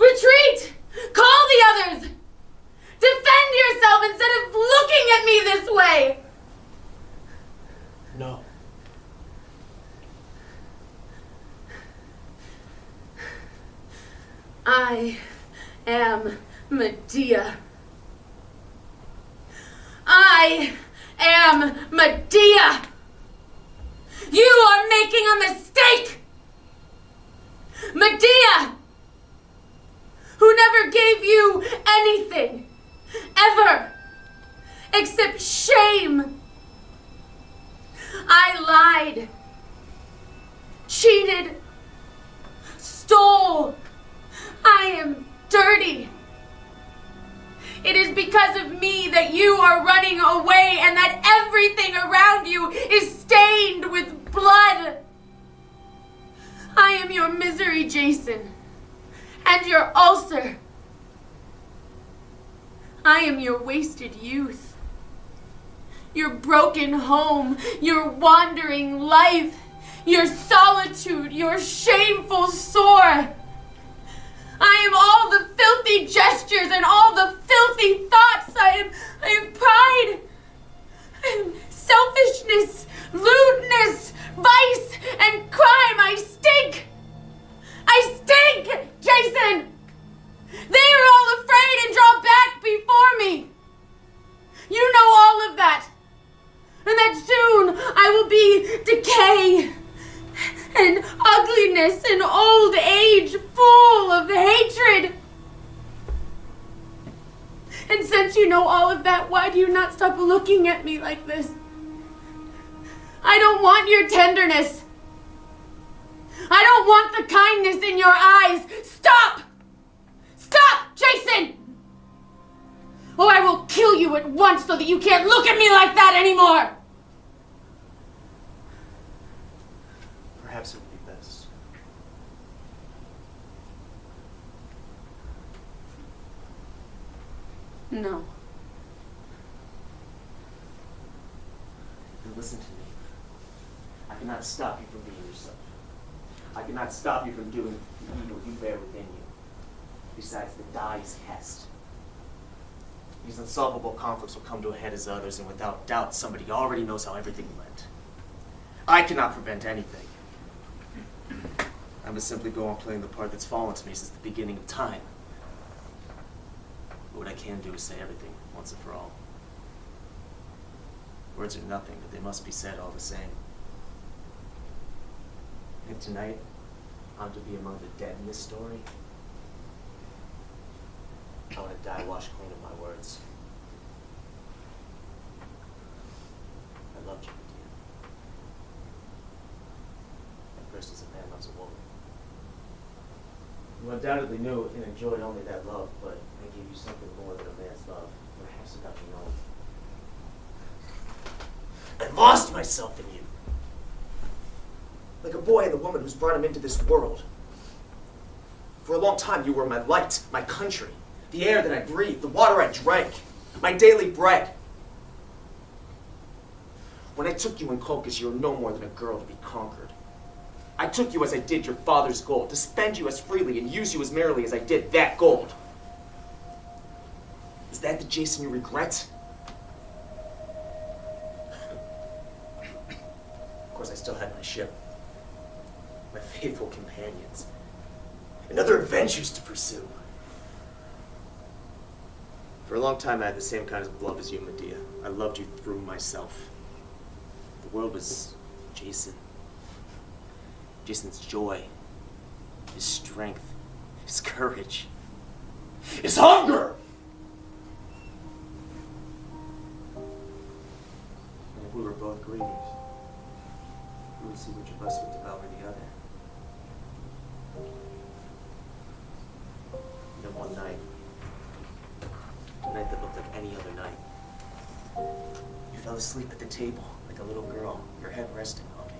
Retreat! Call the others! Defend yourself instead of looking at me this way! No. I am Medea. I am Medea! You are making a mistake! Medea! Who never gave you anything, ever, except shame. I lied, cheated, stole. I am dirty. It is because of me that you are running away and that everything around you is stained with blood. I am your misery, Jason, and your ulcer. I am your wasted youth, your broken home, your wandering life, your solitude, your shameful sore. I am all the filthy gestures and all the filthy thoughts. I am pride. I am selfishness, lewdness, vice, and crime. I stink. I stink, Jason. They are all afraid and draw back before me. You know all of that. And that soon I will be decay and ugliness and old age full of hatred. And since you know all of that, why do you not stop looking at me like this? I don't want your tenderness. I don't want the kindness in your eyes. Stop! Stop, Jason! Or I will kill you at once so that you can't look at me like that anymore! Perhaps it would be best. No. Then listen to me. I cannot stop you from being yourself. I cannot stop you from doing the evil you bear within you. Besides, the die is cast. These unsolvable conflicts will come to a head as others, and without doubt, somebody already knows how everything went. I cannot prevent anything. I must simply go on playing the part that's fallen to me since the beginning of time. But what I can do is say everything, once and for all. Words are nothing, but they must be said all the same. If tonight I'm to be among the dead in this story, I want to die washed clean of my words. I loved you, Medea. At first as a man loves a woman. You undoubtedly knew and enjoyed only that love, but I gave you something more than a man's love. Perhaps it got you known. I lost myself in you. Like a boy and the woman who's brought him into this world. For a long time you were my light, my country, the air that I breathed, the water I drank, my daily bread. When I took you in Colchis, you were no more than a girl to be conquered. I took you as I did your father's gold, to spend you as freely and use you as merrily as I did that gold. Is that the Jason you regret? Of course, I still had my ship, my faithful companions, and other adventures to pursue. For a long time, I had the same kind of love as you, Medea. I loved you through myself. The world was Jason. Jason's joy, his strength, his courage, his hunger! And if we were both grievers, we would see which of us would devour the other. And then one night, a night that looked like any other night, you fell asleep at the table like a little girl, your head resting on me.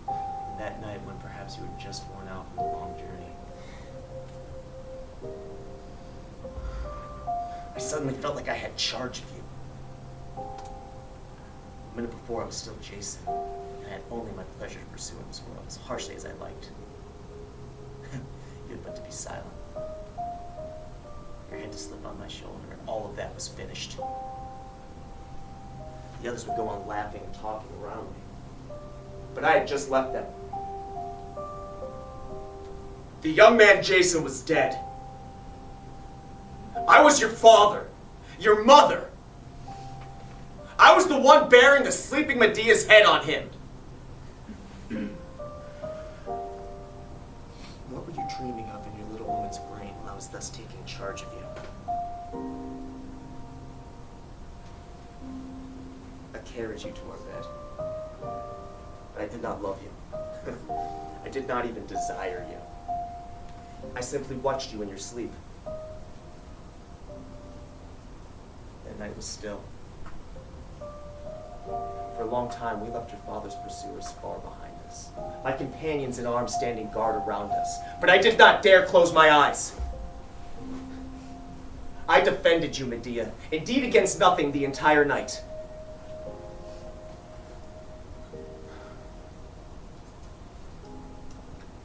And that night when perhaps you were just worn out from the long journey, I suddenly felt like I had charge of you. A minute before I was still Jason, and I had only my pleasure to pursue in this world, as harshly as I liked. but to be silent. Your hand to slip on my shoulder, and all of that was finished. The others would go on laughing and talking around me. But I had just left them. The young man Jason was dead. I was your father, your mother. I was the one bearing the sleeping Medea's head on him. What were you dreaming of in your little woman's brain while I was thus taking charge of you? I carried you to our bed, but I did not love you. I did not even desire you. I simply watched you in your sleep. That night was still. For a long time, we left your father's pursuers far behind us. My companions in arms standing guard around us. But I did not dare close my eyes. I defended you, Medea, indeed against nothing the entire night.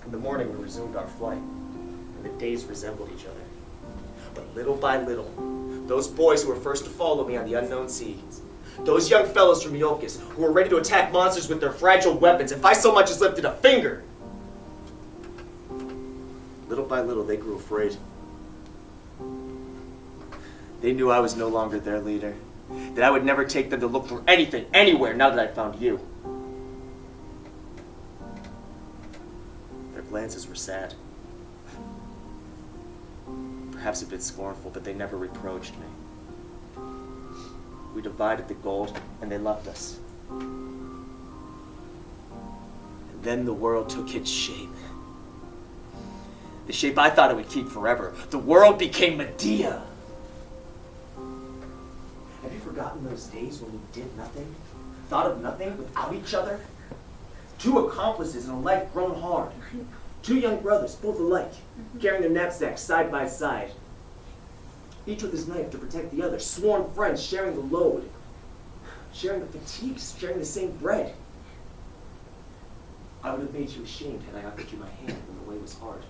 In the morning, we resumed our flight, and the days resembled each other. But little by little, those boys who were first to follow me on the unknown seas, those young fellows from Iolcus who were ready to attack monsters with their fragile weapons if I so much as lifted a finger, little by little, they grew afraid. They knew I was no longer their leader, that I would never take them to look for anything, anywhere, now that I'd found you. Their glances were sad. Perhaps a bit scornful, but they never reproached me. We divided the gold, and they left us. And then the world took its shape. The shape I thought it would keep forever. The world became Medea. Have you forgotten those days when we did nothing? Thought of nothing without each other? Two accomplices in a life grown hard. Two young brothers, both alike, carrying their knapsacks side by side. Each with his knife to protect the other. Sworn friends sharing the load. Sharing the fatigues, sharing the same bread. I would have made you ashamed had I offered you my hand when the way was hard.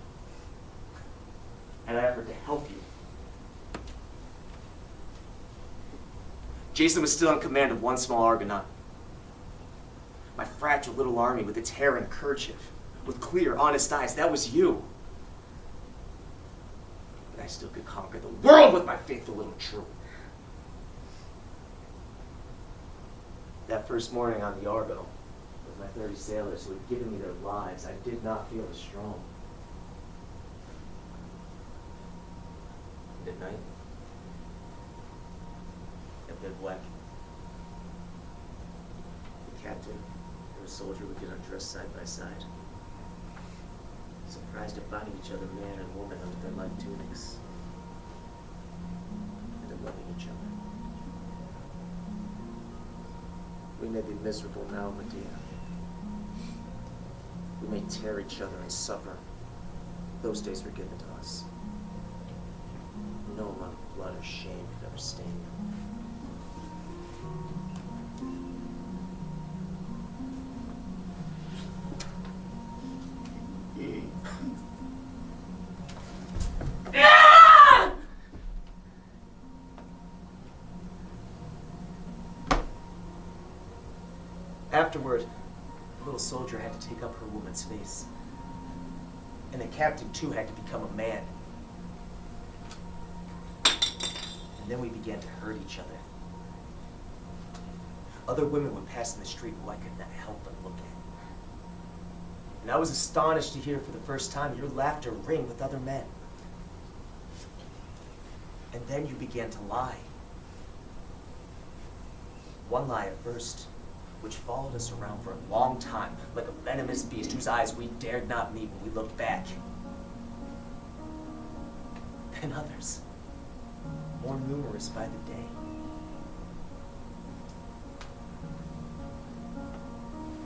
Had I offered to help you. Jason was still in command of one small Argonaut. My fragile little army with its hair in a kerchief, with clear, honest eyes, that was you. But I still could conquer the world with my faithful little troop. That first morning on the Argo, with my 30 sailors who had given me their lives, I did not feel as strong. And at night, at bivouac, the captain and the soldier would get undressed side by side, surprised at finding each other man and woman under their light tunics, and in loving each other. We may be miserable now, Medea. We may tear each other and suffer. Those days were given to us. No amount of blood or shame could ever stain you. Afterward, the little soldier had to take up her woman's face. And the captain, too, had to become a man. And then we began to hurt each other. Other women would pass in the street who I could not help but look at. And I was astonished to hear for the first time your laughter ring with other men. And then you began to lie. One lie at first, which followed us around for a long time, like a venomous beast whose eyes we dared not meet when we looked back. Then others, more numerous by the day.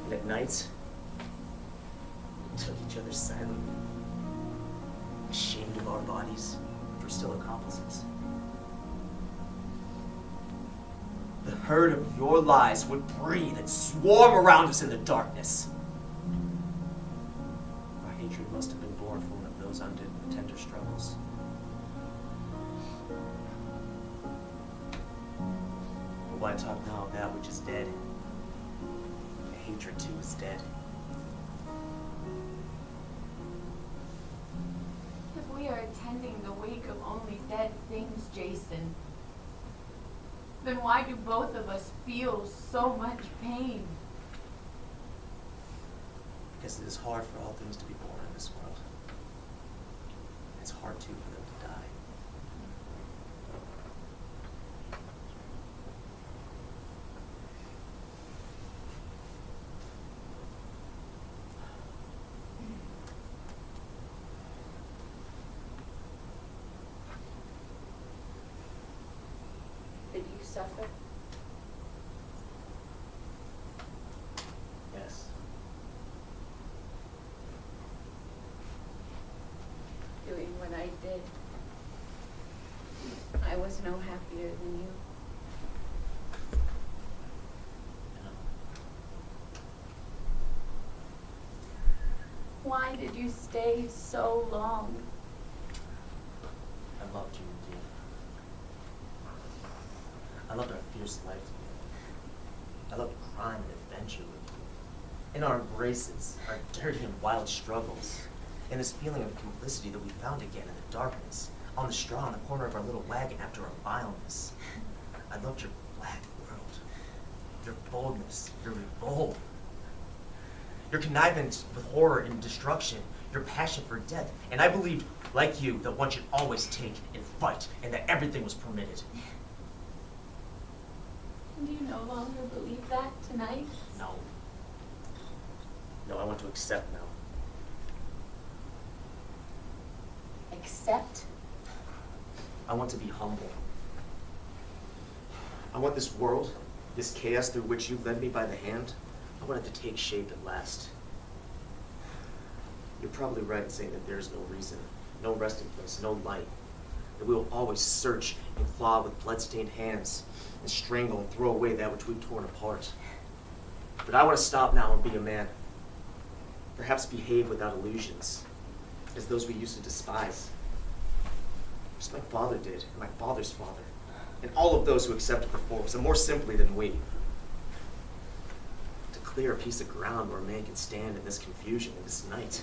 And at night, we took each other silently, ashamed of our bodies, which were still accomplices. The herd of your lies would breathe and swarm around us in the darkness. Our hatred must have been born from one of those tender struggles. But why talk now of that which is dead? Hatred too is dead. If we are attending the wake of only dead things, Jason, then why do both of us feel so much pain? Because it is hard for all things to be born in this world. It's hard too for them to die. Did you suffer? Yes. Doing what I did, I was no happier than you. Why did you stay so long? I loved you, Medea. I loved our fierce life together. I loved crime and adventure with you. In our embraces, our dirty and wild struggles, and this feeling of complicity that we found again in the darkness, on the straw in the corner of our little wagon after our vileness. I loved your black world, your boldness, your revolt, your connivance with horror and destruction, your passion for death. And I believed, like you, that one should always take and fight, and that everything was permitted. Do you no longer believe that tonight? No. No, I want to accept now. Accept? I want to be humble. I want this world, this chaos through which you led me by the hand, I want it to take shape at last. You're probably right in saying that there is no reason, no resting place, no light. That we will always search and claw with blood-stained hands and strangle and throw away that which we've torn apart. But I want to stop now and be a man. Perhaps behave without illusions, as those we used to despise. Just my father did, and my father's father, and all of those who accepted the forms, and more simply than we. To clear a piece of ground where a man can stand in this confusion, in this night.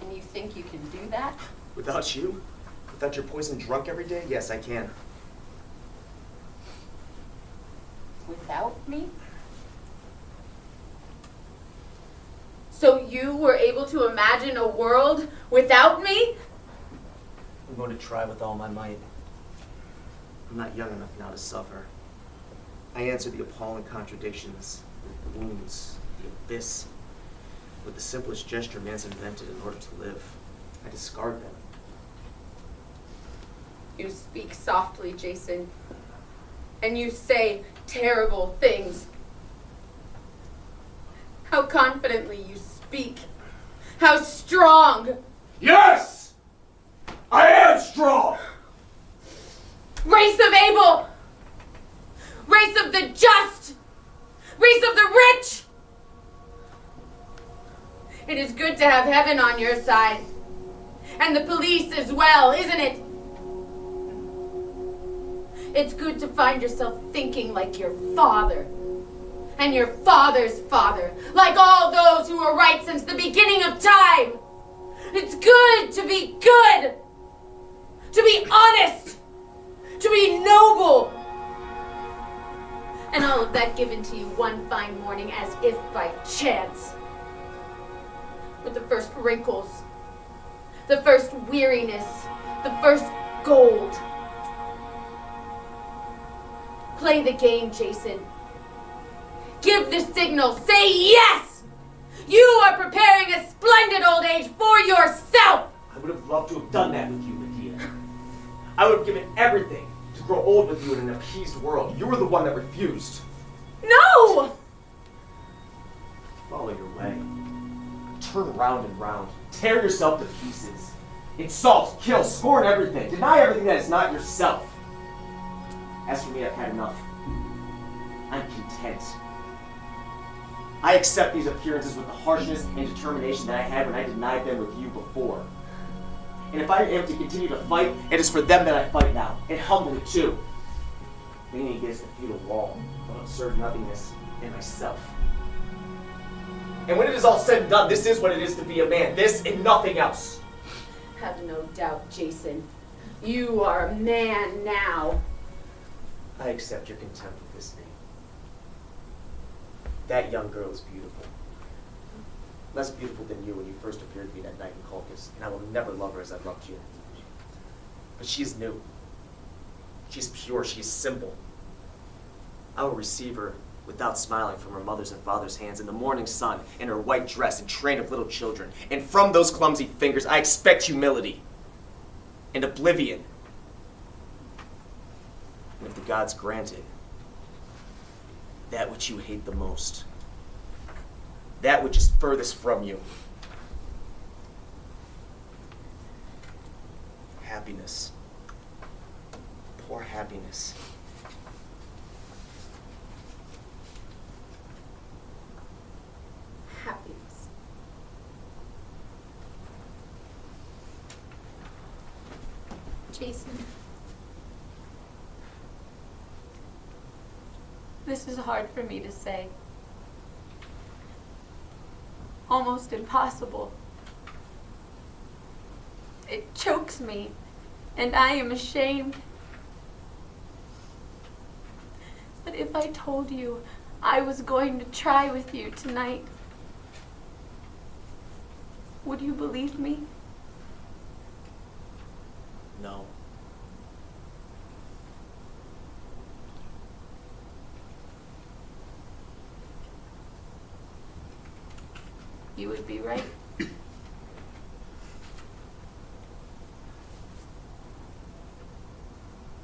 And you think you can do that? Without you? Without your poison drunk every day? Yes, I can. Without me? So you were able to imagine a world without me? I'm going to try with all my might. I'm not young enough now to suffer. I answer the appalling contradictions, the wounds, the abyss, with the simplest gesture man's invented in order to live. I discard them. You speak softly, Jason, and you say terrible things. How confidently you speak. How strong. Yes! I am strong! Race of Abel! Race of the just! Race of the rich! It is good to have heaven on your side. And the police as well, isn't it? It's good to find yourself thinking like your father. And your father's father. Like all those who were right since the beginning of time. It's good to be good. To be honest. To be noble. And all of that given to you one fine morning as if by chance. With the first wrinkles, the first weariness, the first gold. Play the game, Jason. Give the signal. Say yes! You are preparing a splendid old age for yourself! I would have loved to have done that with you, Medea. I would have given everything to grow old with you in an appeased world. You were the one that refused. No! Follow your way. Turn round and round. Tear yourself to pieces. Insult, kill, scorn everything. Deny everything that is not yourself. As for me, I've had enough. I'm content. I accept these appearances with the harshness and determination that I had when I denied them with you before. And if I am to continue to fight, it is for them that I fight now, and humbly too. Leaning against the feudal wall of absurd nothingness in myself. And when it is all said and done, this is what it is to be a man. This and nothing else. Have no doubt, Jason. You are a man now. I accept your contempt with this name. That young girl is beautiful. Less beautiful than you when you first appeared to me that night in Colchis, and I will never love her as I loved you. But she is new. She is pure, she is simple. I will receive her without smiling from her mother's and father's hands in the morning sun, in her white dress and train of little children. And from those clumsy fingers, I expect humility and oblivion. And if the gods granted, that which you hate the most, that which is furthest from you, happiness, poor happiness. Happiness. Jason. This is hard for me to say. Almost impossible. It chokes me, and I am ashamed. But if I told you I was going to try with you tonight, would you believe me? No. You would be right.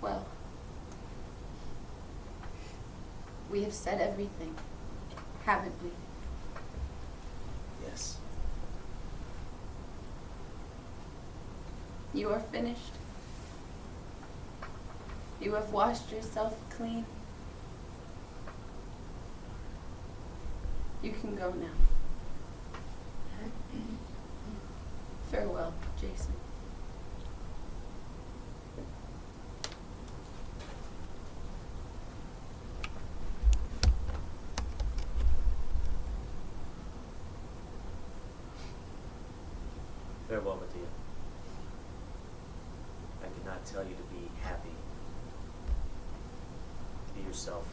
Well, we have said everything, haven't we? Yes. You are finished. You have washed yourself clean. You can go now. Farewell, Jason. Farewell, Medea. I could not tell you to be happy. Be yourself.